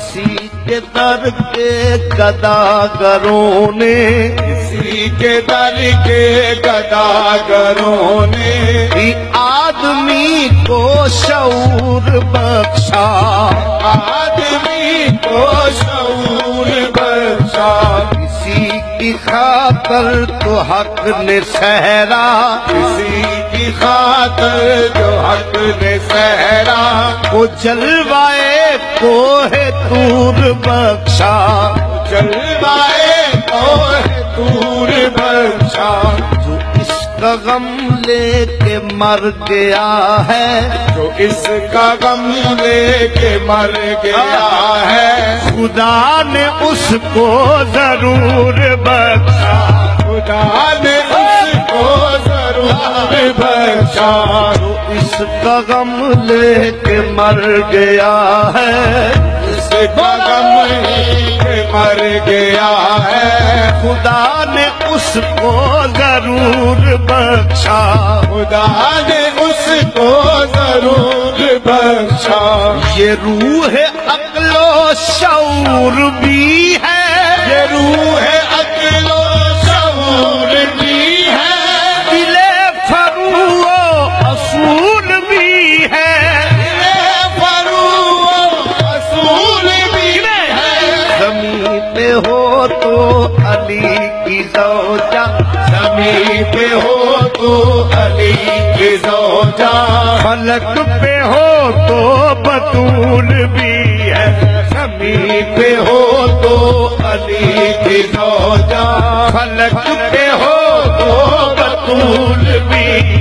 کسی کے در کے گداگروں نے، کسی کے در کے گداگروں نے بھی آدمی کو شعور بخشا، آدمی کو شعور بخشا، کسی کی خاطر تو حق نے سہرا، کسی کی خاطر جو حق نے سہرا، وہ جلوائے کوہ طور بخشا، جلوائے کوہ طور بخشا، جو اس کا غم لے کے مر گیا ہے، جو اس کا غم لے کے مر گیا ہے، خدا نے اس کو ضرور بخشا، خدا نے اس کو ضرور بخشا، جو اس کا غم لے کے مر گیا ہے، اس کا غم لے کے مر گیا ہے، خدا نے اس کو ضرور بخشا، خدا نے اس کو ضرور بخشا، یہ روح عقل و شعور بھی ہے، یہ روح عقل و شعور بھی ہے، دل فرو و اصول بھی ہے، دل فرو و اصول بھی ہے، زمین پہ ہو تو علی کی زوجہ، زمین پہ ہو تو علی کی زوجہ، فلک پہ ہو تو بطول بھی ہے، زمین پہ ہو تو علی کی زوجہ، فلک پہ ہو تو بطول بھی